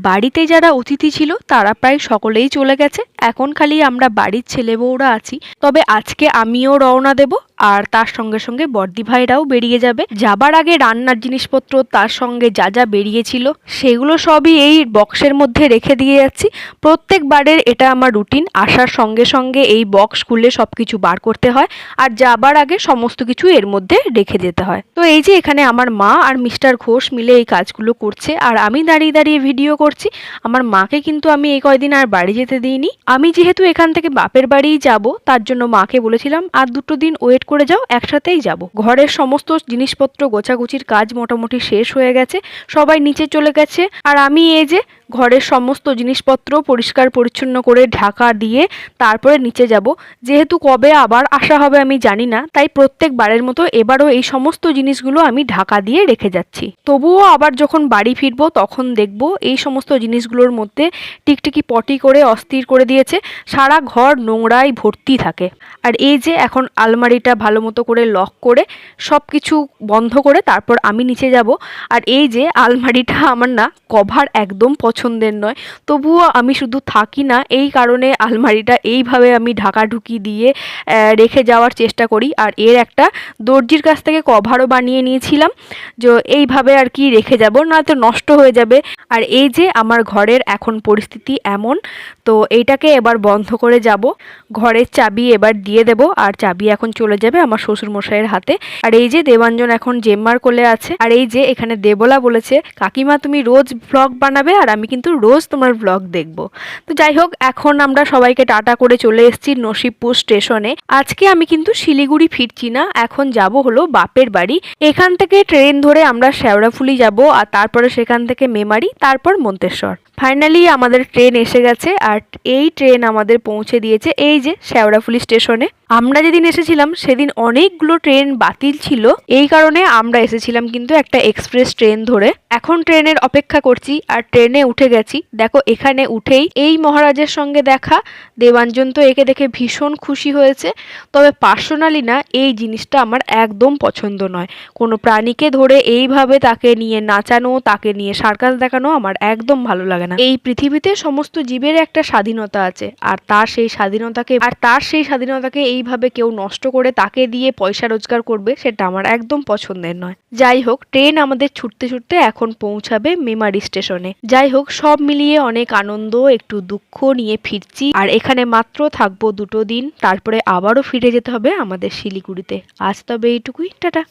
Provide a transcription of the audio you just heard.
বাড়িতে যারা অতিথি ছিল তারা প্রায় সকলেই চলে গেছে, এখন খালি আমরা বাড়ির ছেলে বউরা আছি। তবে আজকে আমিও রওনা দেব, আর তার সঙ্গে সঙ্গে বর্দি ভাইরাও বেরিয়ে যাবে। যাবার আগে রান্নার জিনিসপত্র তার সঙ্গে যা যা বেরিয়েছিল সেগুলো সবই এই বক্সের মধ্যে রেখে দিয়ে যাচ্ছি। প্রত্যেকবারের এটা আমার রুটিন, আসার সঙ্গে সঙ্গে এই বক্স খুলে সবকিছু বার করতে হয় আর যাবার আগে সমস্ত কিছু এর মধ্যে রেখে যেতে হয়। তো এই যে এখানে আমার মা আর মিস্টার ঘোষ মিলে এই কাজগুলো করছে আর আমি দাঁড়িয়ে দাঁড়িয়ে ভিডিও করছি। আমার মাকে কিন্তু আমি এই কয়দিন আর বাড়ি যেতে দিইনি। আমি যেহেতু এখান থেকে বাপের বাড়িই যাব, তার জন্য মাকে বলেছিলাম আর 2 দিন ওয়েট করে যাও, একসাথেই যাব। ঘরের সমস্ত জিনিসপত্র গোছাগুছির কাজ মোটামুটি শেষ হয়ে গেছে, সবাই নিচে চলে গেছে আর আমি এই যে ঘরের সমস্ত জিনিসপত্র পরিষ্কার পরিচ্ছন্ন করে ঢাকা দিয়ে তারপরে নিচে যাব। যেহেতু কবে আবার আসা হবে আমি জানি না, তাই প্রত্যেকবারের মতো এবারও এই সমস্ত জিনিসগুলো আমি ঢাকা দিয়ে রেখে যাচ্ছি। তবুও আবার যখন বাড়ি ফিরবো তখন দেখব এই সমস্ত জিনিসগুলোর মধ্যে টিকটিকি পটি করে অস্থির করে দিয়েছে, সারা ঘর নোংরায় ভর্তি থাকে। আর এই যে এখন আলমারিটা ভালো মতো করে লক করে সব কিছু বন্ধ করে তারপর আমি নিচে যাব। আর এই যে আলমারিটা আমার না কভার একদম পছন্দের নয়, তবুও আমি শুধু থাকি না এই কারণে আলমারিটা এইভাবে আমি ঢাকাঢুকি দিয়ে রেখে যাওয়ার চেষ্টা করি। আর এর একটা দর্জির কাছ থেকে কভারও বানিয়ে নিয়েছিলাম, যে এইভাবে আর কি রেখে যাব, নয়তো নষ্ট হয়ে যাবে। আর এই যে আমার ঘরের এখন পরিস্থিতি এমন, তো এইটাকে এবার বন্ধ করে যাব। ঘরের চাবি এবার দিয়ে দেব আর চাবি এখন চলে যাবে আমার শ্বশুর মশাইয়ের হাতে। আর এই যে দেবাঞ্জন এখন জেম্মার কোলে আছে। আর এই যে এখানে দেবলা বলেছে কাকিমা তুমি রোজ ব্লগ বানাবে আর আমি কিন্তু রোজ তোমার ব্লগ দেখব। তো যাই হোক, এখন আমরা সবাইকে টাটা করে চলে এসেছি নসিবপুর স্টেশনে। আজকে আমি কিন্তু শিলিগুড়ি ফিরছি না, এখন যাব হলো বাপের বাড়ি। এখান থেকে ট্রেন ধরে আমরা শেওড়াফুলি যাব আর তারপরে সেখান থেকে মেমারি, তারপর মন্তেশ্বর। ফাইনালি আমাদের ট্রেন এসে গেছে আর এই ট্রেন আমাদের পৌঁছে দিয়েছে এই যে শেওড়াফুলি স্টেশনে। আমরা যেদিন এসেছিলাম সেদিন অনেকগুলো ট্রেন বাতিল ছিল, এই কারণে আমরা এসেছিলাম কিন্তু একটা এক্সপ্রেস ট্রেন ধরে। এখন ট্রেনের অপেক্ষা করছি আর ট্রেনে উঠে গেছি। দেখো এখানে উঠেই এই মহারাজের সঙ্গে দেখা, দেবাঞ্জন তো একে দেখে ভীষণ খুশি হয়েছে। তবে পার্সোনালি না এই জিনিসটা আমার একদম পছন্দ নয়, কোনো প্রাণীকে ধরে এইভাবে তাকে নিয়ে নাচানো, তাকে নিয়ে সার্কাস দেখানো আমার একদম ভালো লাগে না। এই পৃথিবীতে সমস্ত জীবের একটা স্বাধীনতা আছে আর তার সেই স্বাধীনতাকে এইভাবে কেউ নষ্ট করে তাকে দিয়ে পয়সা রোজগার করবে, সেটা আমার একদম পছন্দের নয়। যাই হোক, ট্রেন আমাদের ছুটতে ছুটতে এখন পৌঁছাবে মেমারি স্টেশনে। যাই হোক, সব মিলিয়ে অনেক আনন্দ একটু দুঃখ নিয়ে ফিরছি। আর এখানে মাত্র থাকবো 2 দিন, তারপরে আবারও ফিরে যেতে হবে আমাদের শিলিগুড়িতে। আজ তবে এইটুকুই, টাটা।